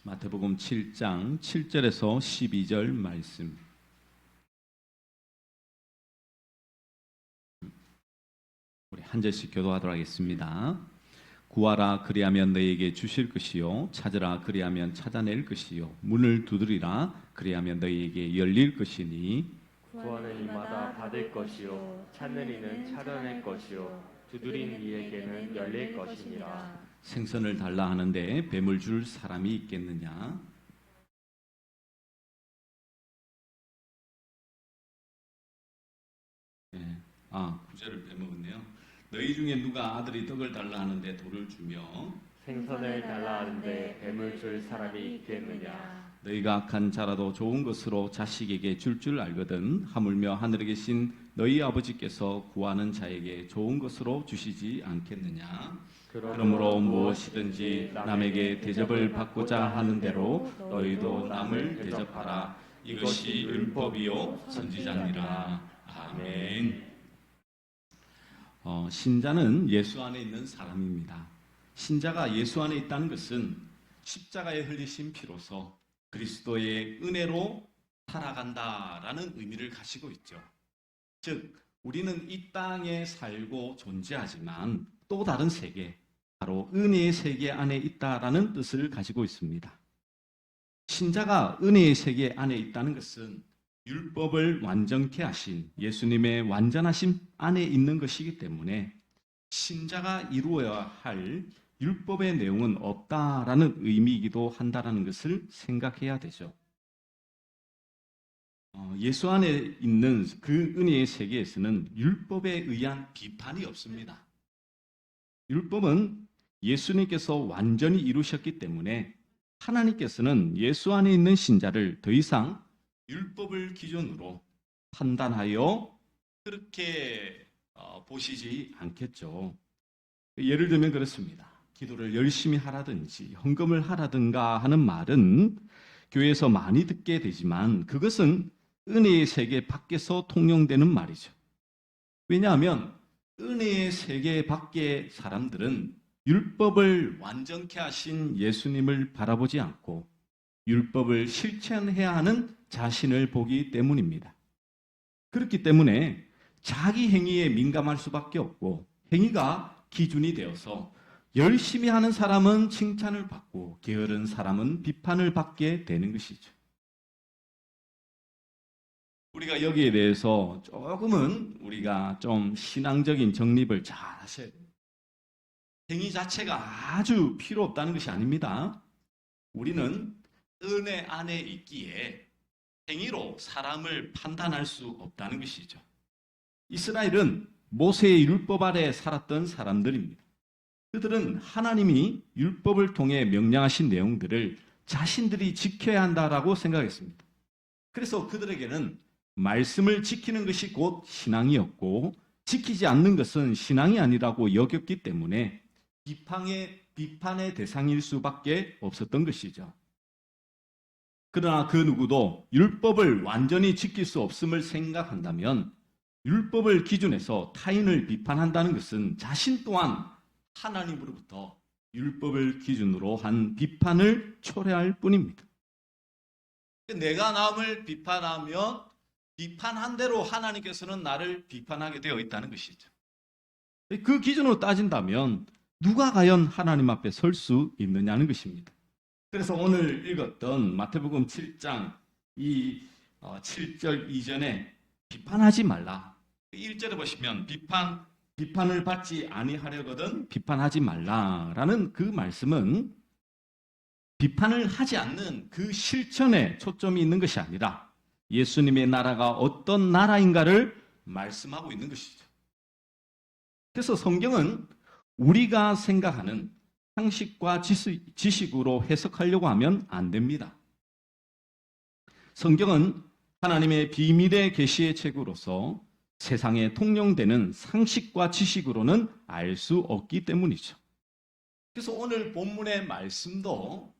마태복음 7장 7절에서 12절 말씀. 우리 한 절씩 교도하도록 하겠습니다. 구하라 그리하면 너희에게 주실 것이요 찾으라 그리하면 찾아낼 것이요 문을 두드리라 그리하면 너희에게 열릴 것이니 구하는 이마다 받을 것이요 찾는 이는 찾아낼 것이요 두드린 이에게는 열릴 것이니라. 생선을 달라 하는데 뱀을 줄 사람이 있겠느냐? 구절을 빼먹었네요. 너희 중에 누가 아들이 떡을 달라 하는데 돌을 주며 생선을 달라 하는데 뱀을 줄 사람이 있겠느냐. 너희가 악한 자라도 좋은 것으로 자식에게 줄 알거든 하물며 하늘에 계신 너희 아버지께서 구하는 자에게 좋은 것으로 주시지 않겠느냐. 그러므로 무엇이든지 남에게 대접을 받고자 하는 대로 너희도 남을 대접하라. 이것이 율법이요 선지자니라. 아멘. 신자는 예수 안에 있는 사람입니다. 신자가 예수 안에 있다는 것은 십자가에 흘리신 피로서 그리스도의 은혜로 살아간다라는 의미를 가지고 있죠. 즉, 우리는 이 땅에 살고 존재하지만 또 다른 세계, 바로 은혜의 세계 안에 있다라는 뜻을 가지고 있습니다. 신자가 은혜의 세계 안에 있다는 것은 율법을 완전케 하신 예수님의 완전하심 안에 있는 것이기 때문에 신자가 이루어야 할 율법의 내용은 없다라는 의미이기도 한다라는 것을 생각해야 되죠. 예수 안에 있는 그 은혜의 세계에서는 율법에 의한 비판이 없습니다. 율법은 예수님께서 완전히 이루셨기 때문에 하나님께서는 예수 안에 있는 신자를 더 이상 율법을 기준으로 판단하여 그렇게 보시지 않겠죠. 예를 들면 그렇습니다. 기도를 열심히 하라든지 헌금을 하라든가 하는 말은 교회에서 많이 듣게 되지만 그것은 은혜의 세계 밖에서 통용되는 말이죠. 왜냐하면 은혜의 세계 밖의 사람들은 율법을 완전케 하신 예수님을 바라보지 않고 율법을 실천해야 하는 자신을 보기 때문입니다. 그렇기 때문에 자기 행위에 민감할 수밖에 없고 행위가 기준이 되어서 열심히 하는 사람은 칭찬을 받고 게으른 사람은 비판을 받게 되는 것이죠. 우리가 여기에 대해서 조금은 우리가 좀 신앙적인 정립을 잘 하셔야 돼요. 행위 자체가 아주 필요 없다는 것이 아닙니다. 우리는 은혜 안에 있기에 행위로 사람을 판단할 수 없다는 것이죠. 이스라엘은 모세의 율법 아래 살았던 사람들입니다. 그들은 하나님이 율법을 통해 명령하신 내용들을 자신들이 지켜야 한다라고 생각했습니다. 그래서 그들에게는 말씀을 지키는 것이 곧 신앙이었고 지키지 않는 것은 신앙이 아니라고 여겼기 때문에 비판의 대상일 수밖에 없었던 것이죠. 그러나 그 누구도 율법을 완전히 지킬 수 없음을 생각한다면 율법을 기준해서 타인을 비판한다는 것은 자신 또한 하나님으로부터 율법을 기준으로 한 비판을 초래할 뿐입니다. 내가 남을 비판하면 비판한 대로 하나님께서는 나를 비판하게 되어 있다는 것이죠. 그 기준으로 따진다면 누가 과연 하나님 앞에 설 수 있느냐는 것입니다. 그래서 오늘 읽었던 마태복음 7장 이 7절 이전에 비판하지 말라. 1절에 보시면 비판을 받지 아니하려거든 비판하지 말라라는 그 말씀은 비판을 하지 않는 그 실천에 초점이 있는 것이 아니라 예수님의 나라가 어떤 나라인가를 말씀하고 있는 것이죠. 그래서 성경은 우리가 생각하는 상식과 지식으로 해석하려고 하면 안 됩니다. 성경은 하나님의 비밀의 계시의 책으로서 세상에 통용되는 상식과 지식으로는 알 수 없기 때문이죠. 그래서 오늘 본문의 말씀도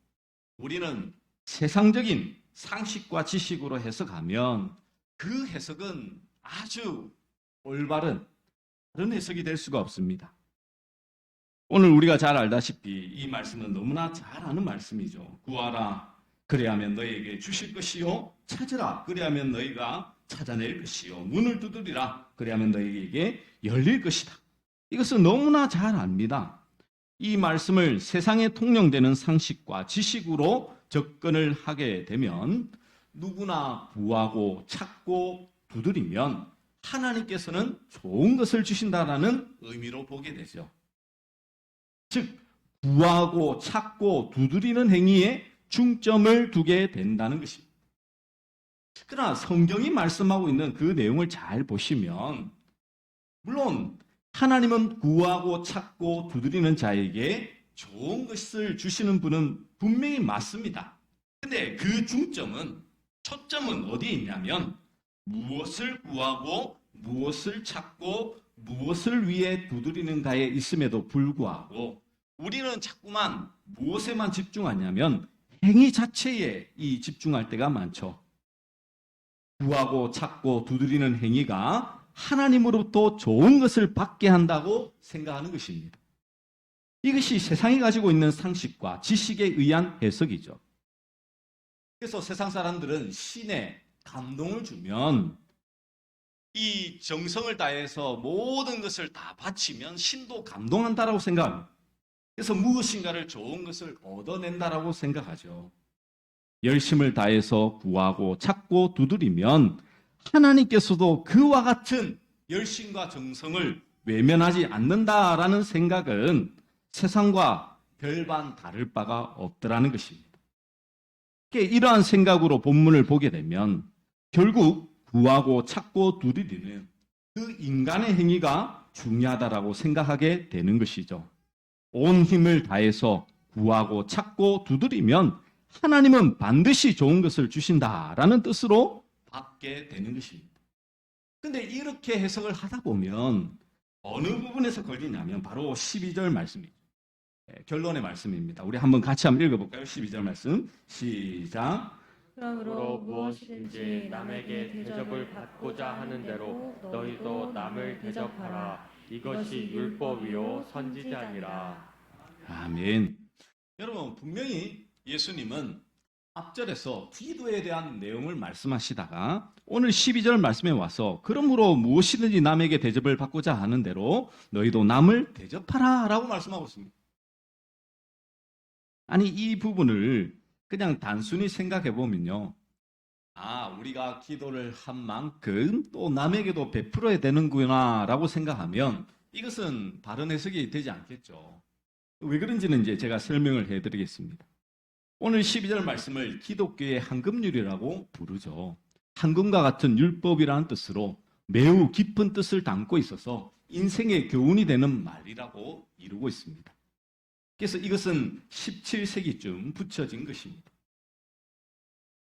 우리는 세상적인 상식과 지식으로 해석하면 그 해석은 아주 올바른 그런 해석이 될 수가 없습니다. 오늘 우리가 잘 알다시피 이 말씀은 너무나 잘 아는 말씀이죠. 구하라 그리하면 너희에게 주실 것이요, 찾으라 그리하면 너희가 찾아낼 것이요, 문을 두드리라 그리하면 너희에게 열릴 것이다. 이것은 너무나 잘 압니다. 이 말씀을 세상에 통용되는 상식과 지식으로 접근을 하게 되면 누구나 구하고 찾고 두드리면 하나님께서는 좋은 것을 주신다라는 의미로 보게 되죠. 즉 구하고 찾고 두드리는 행위에 중점을 두게 된다는 것입니다. 그러나 성경이 말씀하고 있는 그 내용을 잘 보시면 물론 하나님은 구하고 찾고 두드리는 자에게 좋은 것을 주시는 분은 분명히 맞습니다. 근데 그 초점은 어디에 있냐면 무엇을 구하고 무엇을 찾고 무엇을 위해 두드리는가에 있음에도 불구하고 우리는 자꾸만 무엇에만 집중하냐면 행위 자체에 집중할 때가 많죠. 구하고 찾고 두드리는 행위가 하나님으로부터 좋은 것을 받게 한다고 생각하는 것입니다. 이것이 세상이 가지고 있는 상식과 지식에 의한 해석이죠. 그래서 세상 사람들은 신에 감동을 주면 이 정성을 다해서 모든 것을 다 바치면 신도 감동한다라고 생각합니다. 그래서 무엇인가를 좋은 것을 얻어낸다라고 생각하죠. 열심을 다해서 구하고 찾고 두드리면 하나님께서도 그와 같은 열심과 정성을 외면하지 않는다라는 생각은 세상과 별반 다를 바가 없더라는 것입니다. 이러한 생각으로 본문을 보게 되면 결국 구하고 찾고 두드리는 그 인간의 행위가 중요하다라고 생각하게 되는 것이죠. 온 힘을 다해서 구하고 찾고 두드리면 하나님은 반드시 좋은 것을 주신다라는 뜻으로 받게 되는 것입니다. 근데 이렇게 해석을 하다 보면 어느 부분에서 걸리냐면 바로 12절 말씀이죠. 결론의 말씀입니다. 우리 한번 같이 한번 읽어볼까요? 12절 말씀 시작. 그러므로 무엇이든지 남에게 대접을 받고자 하는 대로 너희도 남을 대접하라. 이것이 율법이요 선지자니라. 아멘. 여러분 분명히 예수님은 앞절에서 기도에 대한 내용을 말씀하시다가 오늘 12절 말씀에 와서 그러므로 무엇이든지 남에게 대접을 받고자 하는 대로 너희도 남을 대접하라 라고 말씀하고 있습니다. 아니 이 부분을 그냥 단순히 생각해 보면요, 우리가 기도를 한 만큼 또 남에게도 베풀어야 되는구나 라고 생각하면 이것은 바른 해석이 되지 않겠죠. 왜 그런지는 이제 제가 설명을 해드리겠습니다. 오늘 12절 말씀을 기독교의 황금률이라고 부르죠. 황금과 같은 율법이라는 뜻으로 매우 깊은 뜻을 담고 있어서 인생의 교훈이 되는 말이라고 이루고 있습니다. 그래서 이것은 17세기쯤 붙여진 것입니다.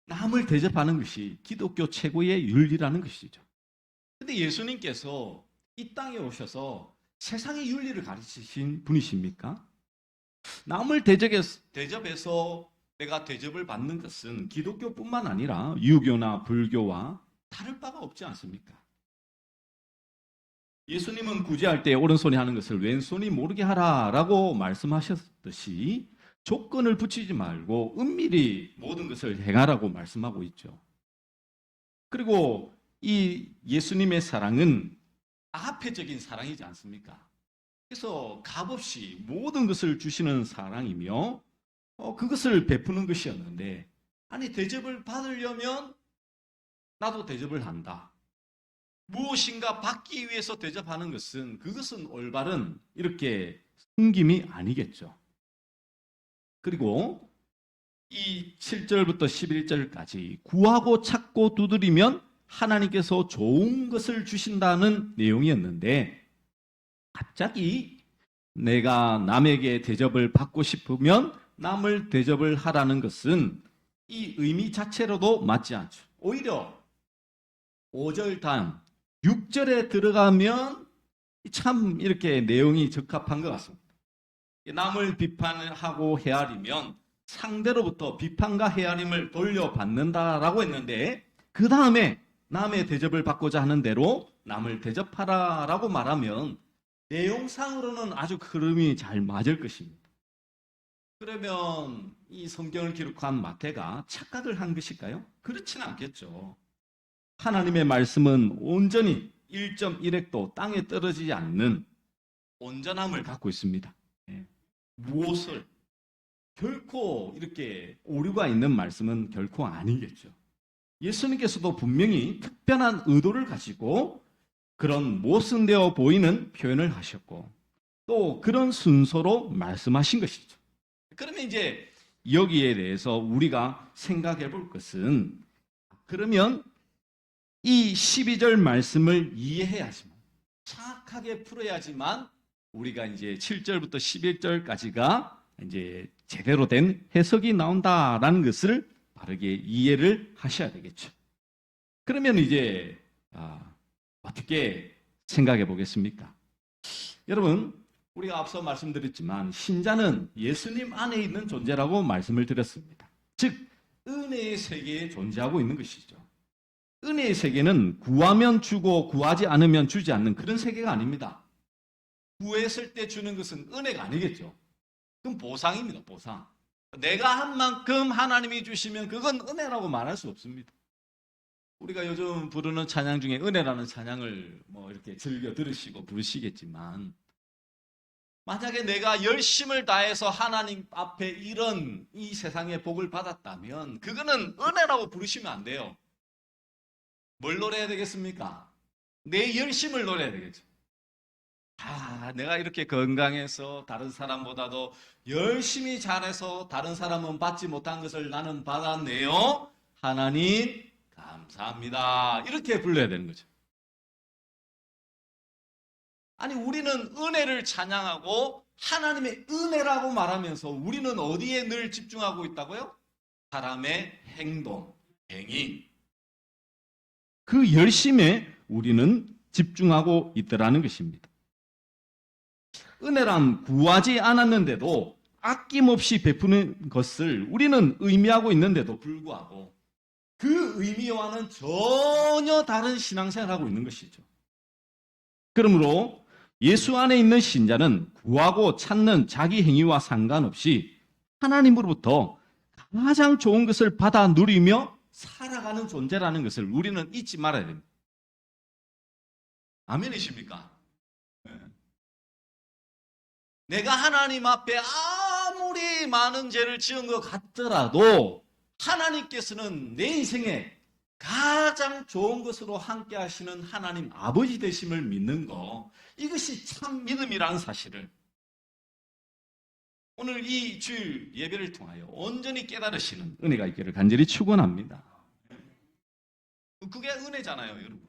남을 대접하는 것이 기독교 최고의 윤리라는 것이죠. 그런데 예수님께서 이 땅에 오셔서 세상의 윤리를 가르치신 분이십니까? 남을 대접해서 내가 대접을 받는 것은 기독교뿐만 아니라 유교나 불교와 다를 바가 없지 않습니까? 예수님은 구제할 때 오른손이 하는 것을 왼손이 모르게 하라라고 말씀하셨듯이 조건을 붙이지 말고 은밀히 모든 것을 행하라고 말씀하고 있죠. 그리고 이 예수님의 사랑은 아합회적인 사랑이지 않습니까? 그래서 값없이 모든 것을 주시는 사랑이며 그것을 베푸는 것이었는데, 아니 대접을 받으려면 나도 대접을 한다. 무엇인가 받기 위해서 대접하는 것은 그것은 올바른 이렇게 숨김이 아니겠죠. 그리고 이 7절부터 11절까지 구하고 찾고 두드리면 하나님께서 좋은 것을 주신다는 내용이었는데, 갑자기 내가 남에게 대접을 받고 싶으면 남을 대접을 하라는 것은 이 의미 자체로도 맞지 않죠. 오히려 5절 다음 6절에 들어가면 참 이렇게 내용이 적합한 것 같습니다. 남을 비판하고 헤아리면 상대로부터 비판과 헤아림을 돌려받는다라고 했는데, 그 다음에 남의 대접을 받고자 하는 대로 남을 대접하라라고 말하면 내용상으로는 아주 흐름이 잘 맞을 것입니다. 그러면 이 성경을 기록한 마태가 착각을 한 것일까요? 그렇지는 않겠죠. 하나님의 말씀은 온전히 1.1획도 땅에 떨어지지 않는 온전함을 갖고 있습니다. 무엇을 결코 이렇게 오류가 있는 말씀은 결코 아니겠죠. 예수님께서도 분명히 특별한 의도를 가지고 그런 모순되어 보이는 표현을 하셨고 또 그런 순서로 말씀하신 것이죠. 그러면 이제 여기에 대해서 우리가 생각해 볼 것은 그러면 이 12절 말씀을 이해해야지만 정확하게 풀어야지만 우리가 이제 7절부터 11절까지가 이제 제대로 된 해석이 나온다라는 것을 바르게 이해를 하셔야 되겠죠. 그러면 이제 어떻게 생각해 보겠습니까? 여러분, 우리가 앞서 말씀드렸지만 신자는 예수님 안에 있는 존재라고 말씀을 드렸습니다. 즉, 은혜의 세계에 존재하고 있는 것이죠. 은혜의 세계는 구하면 주고 구하지 않으면 주지 않는 그런 세계가 아닙니다. 구했을 때 주는 것은 은혜가 아니겠죠. 그건 보상입니다. 보상. 내가 한 만큼 하나님이 주시면 그건 은혜라고 말할 수 없습니다. 우리가 요즘 부르는 찬양 중에 은혜라는 찬양을 뭐 이렇게 즐겨 들으시고 부르시겠지만 만약에 내가 열심을 다해서 하나님 앞에 이런 이 세상의 복을 받았다면 그거는 은혜라고 부르시면 안 돼요. 뭘 노래해야 되겠습니까? 내 열심을 노래해야 되겠죠. 내가 이렇게 건강해서 다른 사람보다도 열심히 잘해서 다른 사람은 받지 못한 것을 나는 받았네요. 하나님 감사합니다. 이렇게 불러야 되는 거죠. 아니 우리는 은혜를 찬양하고 하나님의 은혜라고 말하면서 우리는 어디에 늘 집중하고 있다고요? 사람의 행동, 행위. 그 열심에 우리는 집중하고 있더라는 것입니다. 은혜란 구하지 않았는데도 아낌없이 베푸는 것을 우리는 의미하고 있는데도 불구하고 그 의미와는 전혀 다른 신앙생활을 하고 있는 것이죠. 그러므로 예수 안에 있는 신자는 구하고 찾는 자기 행위와 상관없이 하나님으로부터 가장 좋은 것을 받아 누리며 살아가는 존재라는 것을 우리는 잊지 말아야 됩니다. 아멘이십니까? 내가 하나님 앞에 아무리 많은 죄를 지은 것 같더라도 하나님께서는 내 인생에 가장 좋은 것으로 함께 하시는 하나님 아버지 되심을 믿는 거, 이것이 참 믿음이라는 사실을 오늘 이 주일 예배를 통하여 온전히 깨달으시는 은혜가 있기를 간절히 축원합니다. 그게 은혜잖아요, 여러분.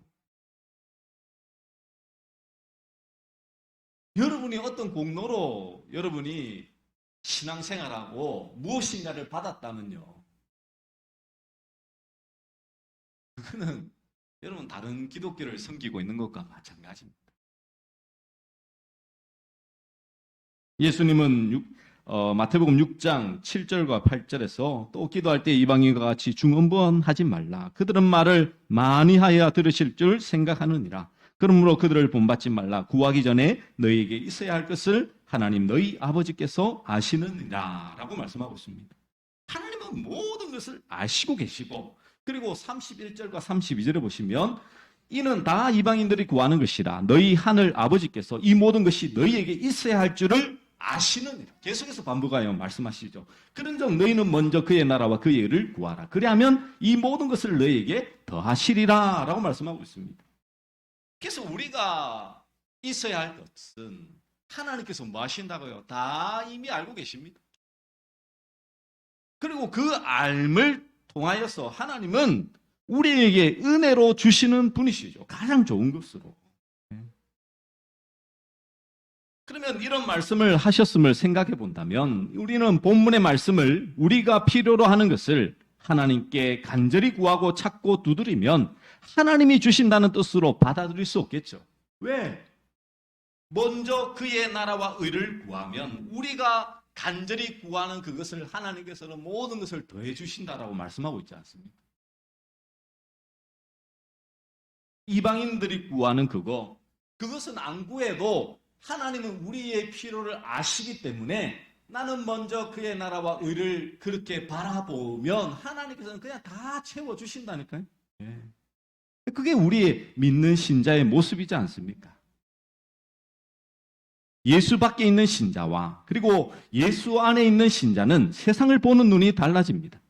여러분이 어떤 공로로 여러분이 신앙생활하고 무엇인가를 받았다면요, 그거는 여러분 다른 기독교를 섬기고 있는 것과 마찬가지입니다. 예수님은 마태복음 6장 7절과 8절에서 또 기도할 때 이방인과 같이 중언부언하지 말라. 그들은 말을 많이 하여 들으실 줄 생각하느니라. 그러므로 그들을 본받지 말라. 구하기 전에 너희에게 있어야 할 것을 하나님 너희 아버지께서 아시느니라 라고 말씀하고 있습니다. 하나님은 모든 것을 아시고 계시고, 그리고 31절과 32절에 보시면 이는 다 이방인들이 구하는 것이라. 너희 하늘 아버지께서 이 모든 것이 너희에게 있어야 할 줄을 아시느니라. 계속해서 반복하여 말씀하시죠. 그런즉 너희는 먼저 그의 나라와 그의 의를 구하라. 그리하면 이 모든 것을 너희에게 더하시리라 라고 말씀하고 있습니다. 그래서 우리가 있어야 할 것은 하나님께서 뭐 하신다고요? 다 이미 알고 계십니다. 그리고 그 알을 통하여서 하나님은 우리에게 은혜로 주시는 분이시죠. 가장 좋은 것으로. 그러면 이런 말씀을 하셨음을 생각해 본다면 우리는 본문의 말씀을 우리가 필요로 하는 것을 하나님께 간절히 구하고 찾고 두드리면 하나님이 주신다는 뜻으로 받아들일 수 없겠죠. 왜? 먼저 그의 나라와 의를 구하면 우리가 간절히 구하는 그것을 하나님께서는 모든 것을 더해 주신다라고 말씀하고 있지 않습니까? 이방인들이 구하는 그것은 안 구해도 하나님은 우리의 필요를 아시기 때문에 나는 먼저 그의 나라와 의를 그렇게 바라보면 하나님께서는 그냥 다 채워주신다니까요. 예. 그게 우리의 믿는 신자의 모습이지 않습니까? 예수 밖에 있는 신자와 그리고 예수 안에 있는 신자는 세상을 보는 눈이 달라집니다.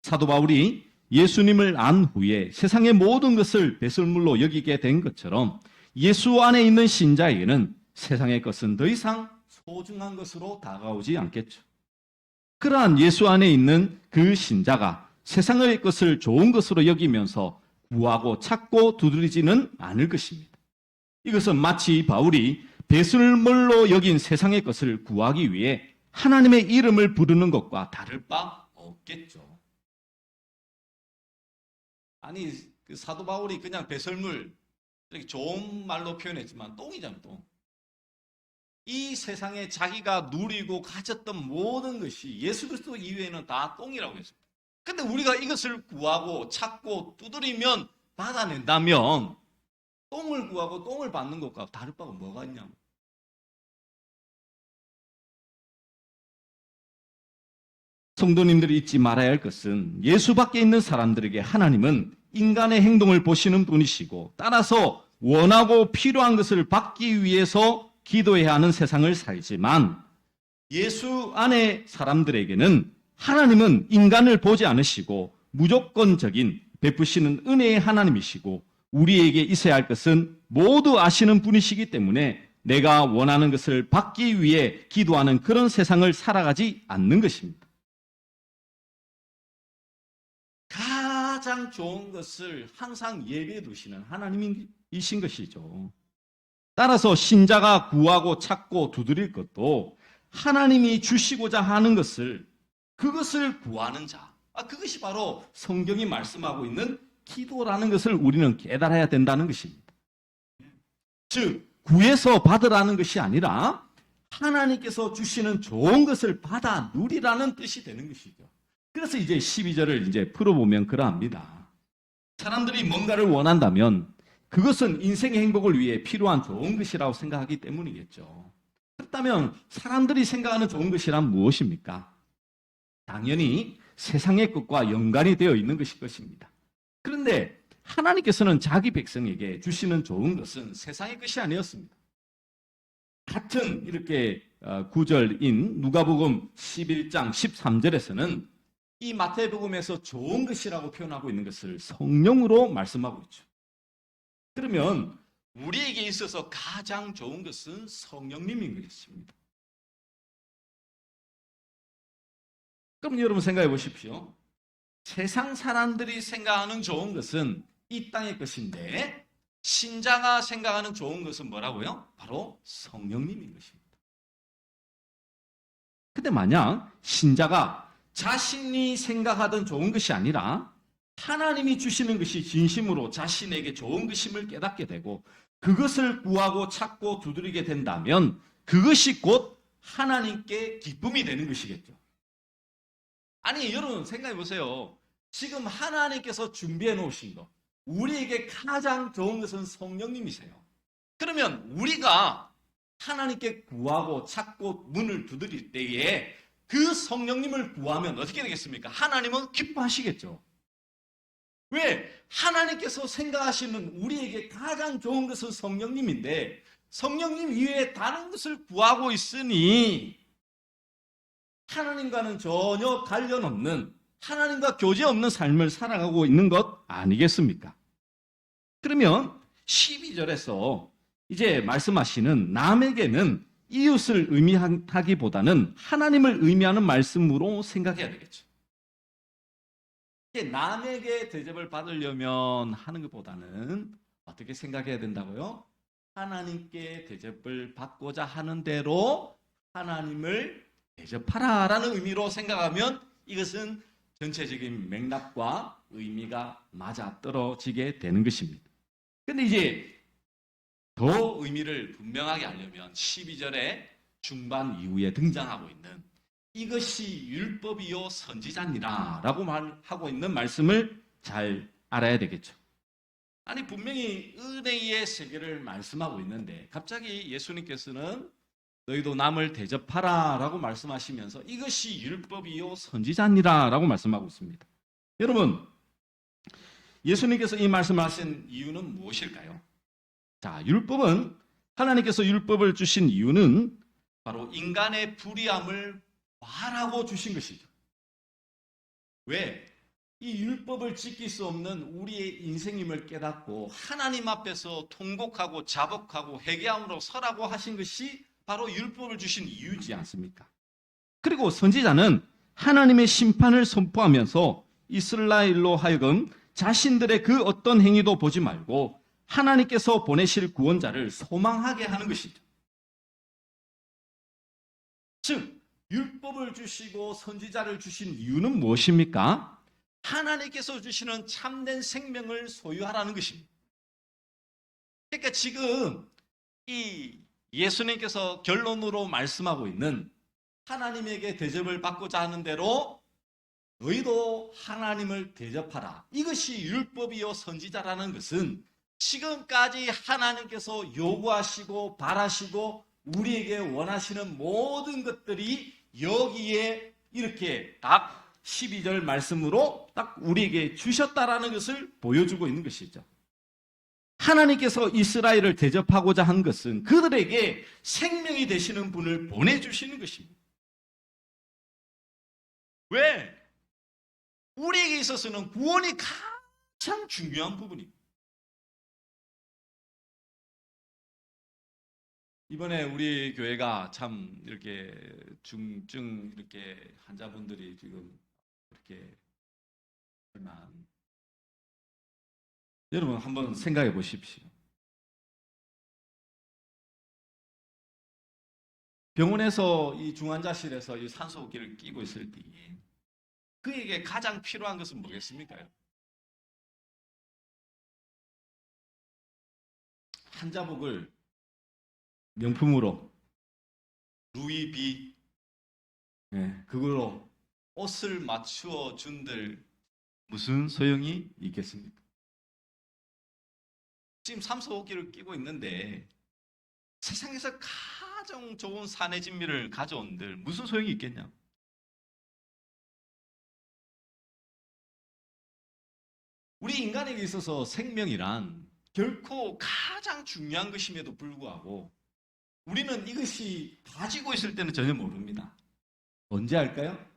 사도 바울이 예수님을 안 후에 세상의 모든 것을 배설물로 여기게 된 것처럼 예수 안에 있는 신자에게는 세상의 것은 더 이상 소중한 것으로 다가오지 않겠죠. 그러한 예수 안에 있는 그 신자가 세상의 것을 좋은 것으로 여기면서 구하고 찾고 두드리지는 않을 것입니다. 이것은 마치 바울이 배설물로 여긴 세상의 것을 구하기 위해 하나님의 이름을 부르는 것과 다를 바 없겠죠. 아니, 그 사도 바울이 그냥 배설물, 이렇게 좋은 말로 표현했지만 똥이잖아요, 똥. 이 세상에 자기가 누리고 가졌던 모든 것이 예수 그리스도 이외에는 다 똥이라고 했습니다. 근데 우리가 이것을 구하고 찾고 두드리면 받아낸다면 똥을 구하고 똥을 받는 것과 다를 바가 뭐가 있냐면 성도님들이 잊지 말아야 할 것은 예수 밖에 있는 사람들에게 하나님은 인간의 행동을 보시는 분이시고 따라서 원하고 필요한 것을 받기 위해서 기도해야 하는 세상을 살지만 예수 안의 사람들에게는 하나님은 인간을 보지 않으시고 무조건적인 베푸시는 은혜의 하나님이시고 우리에게 있어야 할 것은 모두 아시는 분이시기 때문에 내가 원하는 것을 받기 위해 기도하는 그런 세상을 살아가지 않는 것입니다. 가장 좋은 것을 항상 예배해 두시는 하나님이신 것이죠. 따라서 신자가 구하고 찾고 두드릴 것도 하나님이 주시고자 하는 것을 그것을 구하는 자. 그것이 바로 성경이 말씀하고 있는 기도라는 것을 우리는 깨달아야 된다는 것입니다. 즉 구해서 받으라는 것이 아니라 하나님께서 주시는 좋은 것을 받아 누리라는 뜻이 되는 것이죠. 그래서 이제 12절을 이제 풀어보면 그러합니다. 사람들이 뭔가를 원한다면 그것은 인생의 행복을 위해 필요한 좋은 것이라고 생각하기 때문이겠죠. 그렇다면 사람들이 생각하는 좋은 것이란 무엇입니까? 당연히 세상의 것과 연관이 되어 있는 것일 것입니다. 그런데 하나님께서는 자기 백성에게 주시는 좋은 것은 세상의 것이 아니었습니다. 같은 이렇게 구절인 누가복음 11장 13절에서는 이 마태복음에서 좋은 것이라고 표현하고 있는 것을 성령으로 말씀하고 있죠. 그러면 우리에게 있어서 가장 좋은 것은 성령님인 것입니다. 그럼 여러분 생각해 보십시오. 세상 사람들이 생각하는 좋은 것은 이 땅의 것인데 신자가 생각하는 좋은 것은 뭐라고요? 바로 성령님인 것입니다. 근데 만약 신자가 자신이 생각하던 좋은 것이 아니라 하나님이 주시는 것이 진심으로 자신에게 좋은 것임을 깨닫게 되고 그것을 구하고 찾고 두드리게 된다면 그것이 곧 하나님께 기쁨이 되는 것이겠죠. 아니 여러분 생각해 보세요. 지금 하나님께서 준비해 놓으신 것 우리에게 가장 좋은 것은 성령님이세요. 그러면 우리가 하나님께 구하고 찾고 문을 두드릴 때에 그 성령님을 구하면 어떻게 되겠습니까? 하나님은 기뻐하시겠죠. 왜? 하나님께서 생각하시는 우리에게 가장 좋은 것은 성령님인데 성령님 이외에 다른 것을 구하고 있으니 하나님과는 전혀 관련 없는 하나님과 교제 없는 삶을 살아가고 있는 것 아니겠습니까? 그러면 12절에서 이제 말씀하시는 남에게는 이웃을 의미하기보다는 하나님을 의미하는 말씀으로 생각해야 되겠죠. 남에게 대접을 받으려면 하는 것보다는 어떻게 생각해야 된다고요? 하나님께 대접을 받고자 하는 대로 하나님을 대접하라라는 의미로 생각하면 이것은 전체적인 맥락과 의미가 맞아떨어지게 되는 것입니다. 근데 이제 더 의미를 분명하게 하려면 12절의 중반 이후에 등장하고 있는 이것이 율법이요 선지자니라 라고 말하고 있는 말씀을 잘 알아야 되겠죠. 아니 분명히 은혜의 세계를 말씀하고 있는데 갑자기 예수님께서는 너희도 남을 대접하라 라고 말씀하시면서 이것이 율법이요 선지자니라 라고 말씀하고 있습니다. 여러분, 예수님께서 이 말씀을 하신 이유는 무엇일까요? 자, 하나님께서 율법을 주신 이유는 바로 인간의 불의함을 말하고 주신 것이죠. 왜? 이 율법을 지킬 수 없는 우리의 인생임을 깨닫고 하나님 앞에서 통곡하고 자복하고 회개함으로 서라고 하신 것이 바로 율법을 주신 이유지 않습니까? 그리고 선지자는 하나님의 심판을 선포하면서 이스라엘로 하여금 자신들의 그 어떤 행위도 보지 말고 하나님께서 보내실 구원자를 소망하게 하는 것이죠. 즉, 율법을 주시고 선지자를 주신 이유는 무엇입니까? 하나님께서 주시는 참된 생명을 소유하라는 것입니다. 그러니까 지금 이 예수님께서 결론으로 말씀하고 있는 하나님에게 대접을 받고자 하는 대로 너희도 하나님을 대접하라. 이것이 율법이요 선지자라는 것은 지금까지 하나님께서 요구하시고 바라시고 우리에게 원하시는 모든 것들이 여기에 이렇게 딱 12절 말씀으로 딱 우리에게 주셨다라는 것을 보여주고 있는 것이죠. 하나님께서 이스라엘을 대접하고자 한 것은 그들에게 생명이 되시는 분을 보내주시는 것입니다. 왜? 우리에게 있어서는 구원이 가장 중요한 부분입니다. 이번에 우리 교회가 참 이렇게 중증 이렇게 환자분들이 지금 이렇게 여러분 한번 생각해 보십시오. 병원에서 이 중환자실에서 이 산소호흡기를 끼고 있을 때 그에게 가장 필요한 것은 뭐겠습니까? 환자복을 명품으로 루이비 그걸로 옷을 맞추어 준들 무슨 소용이 있겠습니까? 지금 산소호흡기를 끼고 있는데 세상에서 가장 좋은 산의 진미를 가져온들 무슨 소용이 있겠냐? 우리 인간에게 있어서 생명이란 결코 가장 중요한 것임에도 불구하고 우리는 이것이 가지고 있을 때는 전혀 모릅니다. 언제 알까요?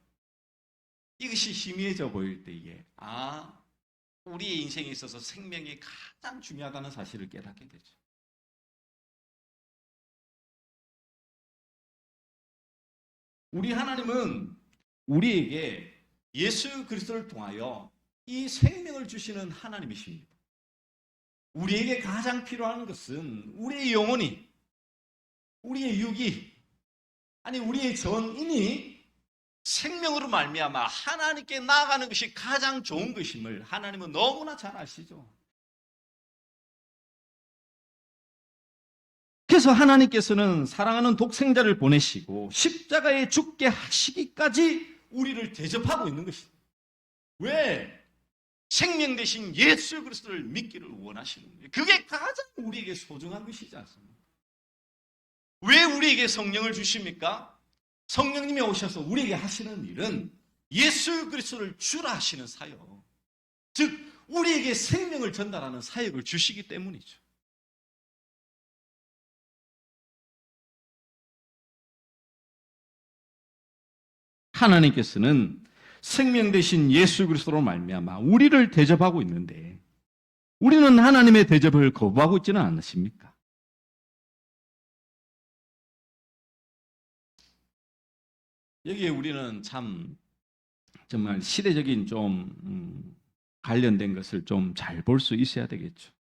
이것이 희미해져 보일 때에 우리의 인생에 있어서 생명이 가장 중요하다는 사실을 깨닫게 되죠. 우리 하나님은 우리에게 예수 그리스도를 통하여 이 생명을 주시는 하나님이십니다. 우리에게 가장 필요한 것은 우리의 영혼이, 우리의 육이, 아니 우리의 전인이 생명으로 말미암아 하나님께 나아가는 것이 가장 좋은 것임을 하나님은 너무나 잘 아시죠. 그래서 하나님께서는 사랑하는 독생자를 보내시고 십자가에 죽게 하시기까지 우리를 대접하고 있는 것입니다. 왜? 생명 대신 예수 그리스도를 믿기를 원하시는 거예요. 그게 가장 우리에게 소중한 것이지 않습니까? 왜 우리에게 성령을 주십니까? 성령님이 오셔서 우리에게 하시는 일은 예수 그리스도를 주라 하시는 사역, 즉 우리에게 생명을 전달하는 사역을 주시기 때문이죠. 하나님께서는 생명 대신 예수 그리스도로 말미암아 우리를 대접하고 있는데 우리는 하나님의 대접을 거부하고 있지는 않으십니까? 여기에 우리는 참 정말 시대적인 좀 관련된 것을 좀 잘 볼 수 있어야 되겠죠.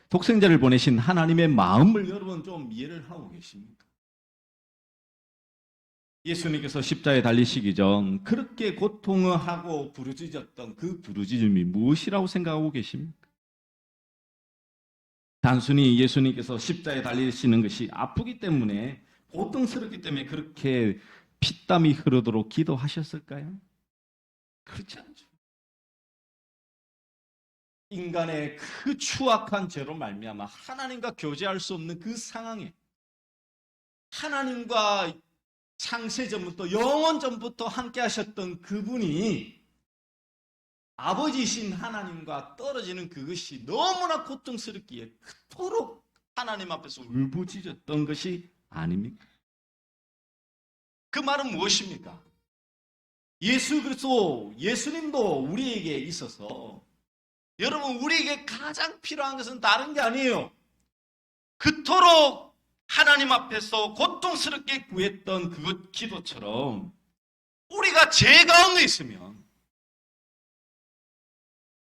독생자를 보내신 하나님의 마음을 여러분 좀 이해를 하고 계십니까? 예수님께서 십자가에 달리시기 전 그렇게 고통을 하고 부르짖었던 그 부르짖음이 무엇이라고 생각하고 계십니까? 단순히 예수님께서 십자가에 달리시는 것이 아프기 때문에 고통스럽기 때문에 그렇게 피땀이 흐르도록 기도하셨을까요? 그렇지 않죠. 인간의 그 추악한 죄로 말미암아 하나님과 교제할 수 없는 그 상황에 하나님과 창세전부터 영원전부터 함께 하셨던 그분이 아버지이신 하나님과 떨어지는 그것이 너무나 고통스럽기에 그토록 하나님 앞에서 울부짖었던 것이 아닙니까? 그 말은 무엇입니까? 예수 그리스도, 예수님도 우리에게 있어서 여러분 우리에게 가장 필요한 것은 다른 게 아니에요. 그토록 하나님 앞에서 고통스럽게 구했던 그 기도처럼 우리가 죄 가운데 있으면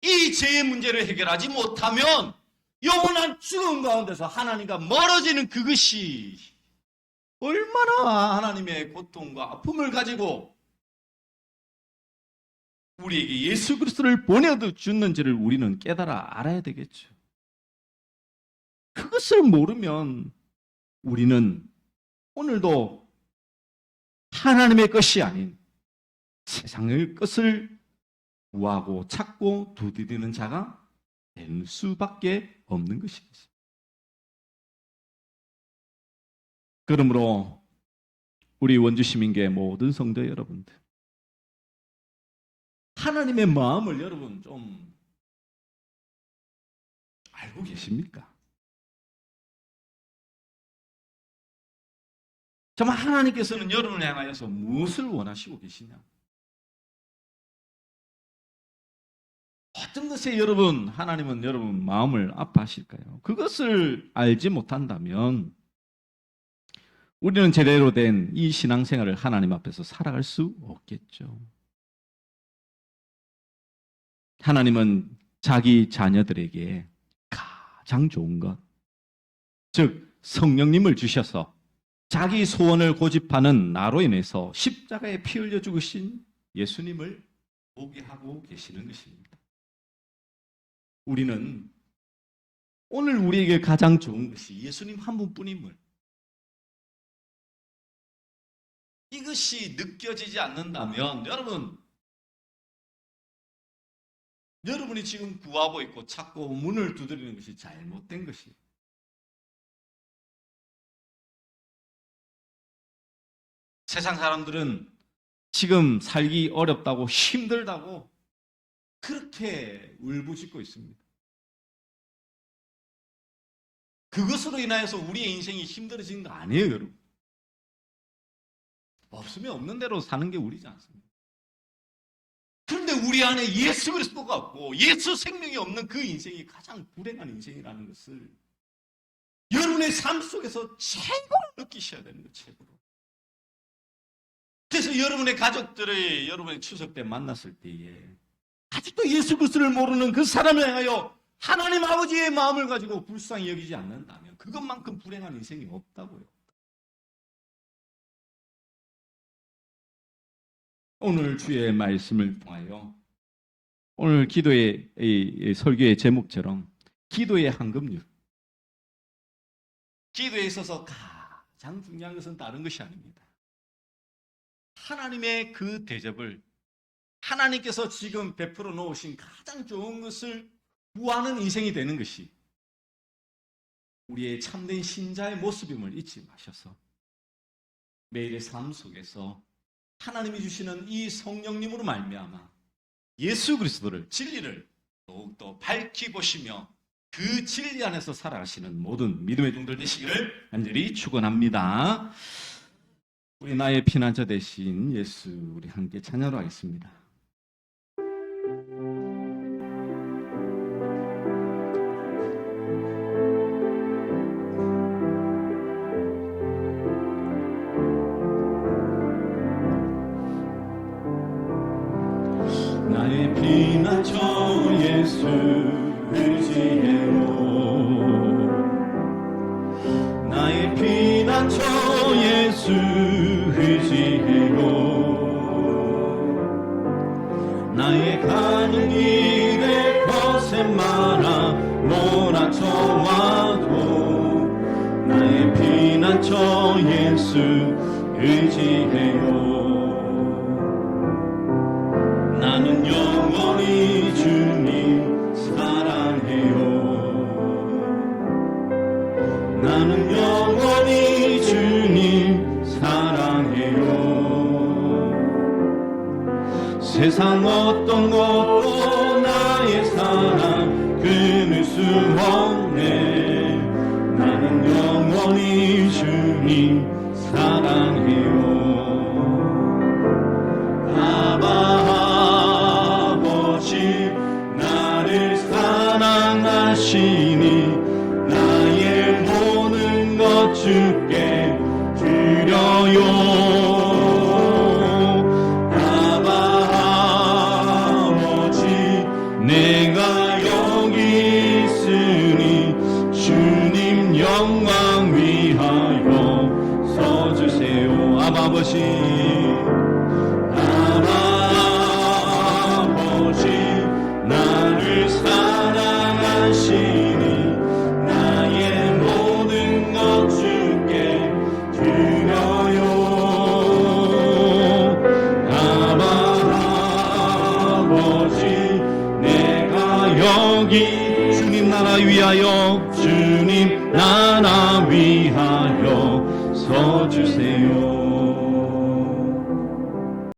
이 죄의 문제를 해결하지 못하면 영원한 죽음 가운데서 하나님과 멀어지는 그것이 얼마나 하나님의 고통과 아픔을 가지고 우리에게 예수 그리스도를 보내주는지를 우리는 깨달아 알아야 되겠죠. 그것을 모르면 우리는 오늘도 하나님의 것이 아닌 세상의 것을 구하고 찾고 두드리는 자가 될 수밖에 없는 것입니다. 그러므로 우리 원주시민교회 모든 성도 여러분들, 하나님의 마음을 여러분 좀 알고 계십니까? 정말 하나님께서는 여러분을 향하여서 무엇을 원하시고 계시냐? 어떤 것에 여러분, 하나님은 여러분 마음을 아파하실까요? 그것을 알지 못한다면 우리는 제대로 된 이 신앙생활을 하나님 앞에서 살아갈 수 없겠죠. 하나님은 자기 자녀들에게 가장 좋은 것, 즉 성령님을 주셔서 자기 소원을 고집하는 나로 인해서 십자가에 피 흘려 죽으신 예수님을 보게 하고 계시는 것입니다. 우리는 오늘 우리에게 가장 좋은 것이 예수님 한 분뿐임을, 이것이 느껴지지 않는다면 여러분이 지금 구하고 있고 찾고 문을 두드리는 것이 잘못된 것이에요. 세상 사람들은 지금 살기 어렵다고 힘들다고 그렇게 울부짖고 있습니다. 그것으로 인하여서 우리의 인생이 힘들어진 거 아니에요, 여러분. 없으면 없는 대로 사는 게 우리지 않습니까? 그런데 우리 안에 예수 그리스도가 없고 예수 생명이 없는 그 인생이 가장 불행한 인생이라는 것을 여러분의 삶 속에서 최고로 느끼셔야 되는 거예요, 최고로. 그래서 여러분의 가족들을 여러분의 추석 때 만났을 때에 아직도 예수 그리스도를 모르는 그 사람을 향하여 하나님 아버지의 마음을 가지고 불쌍히 여기지 않는다면 그것만큼 불행한 인생이 없다고요. 오늘 주의 말씀을 통하여 오늘 기도의 설교의 제목처럼 기도의 황금률, 기도에 있어서 가장 중요한 것은 다른 것이 아닙니다. 하나님의 그 대접을 하나님께서 지금 베풀어 놓으신 가장 좋은 것을 구하는 인생이 되는 것이 우리의 참된 신자의 모습임을 잊지 마셔서 매일의 삶 속에서 하나님이 주시는 이 성령님으로 말미암아 예수 그리스도를, 진리를 더욱더 밝히 보시며 그 진리 안에서 살아가시는 모든 믿음의 종들 되시기를 간절히 축원합니다. 우리 나의 피난처 되신 예수, 우리 함께 찬양하러 하겠습니다. 나의 피난처 예수 의지해요. 나의 피난처 예수 의지해요. 나의 가는 길에 거센 마라 몰아쳐와도 나의 피난처 예수 의지해요. 나는 세상 어떤 것도 나의 사랑 끊을 수 없네. 나는 영원히 주님 사랑해요. 아버지 나를 사랑하시니 나의 모든 것 주께 드려요. 아버지 내가 여기 있으니 주님 영광 위하여 서주세요. 아버지 나를 사랑하시니 나의 모든 것 주께 드려요. 아버지 내가 여기 주님 나라 위하여 주님 나라 위하여 서주세요.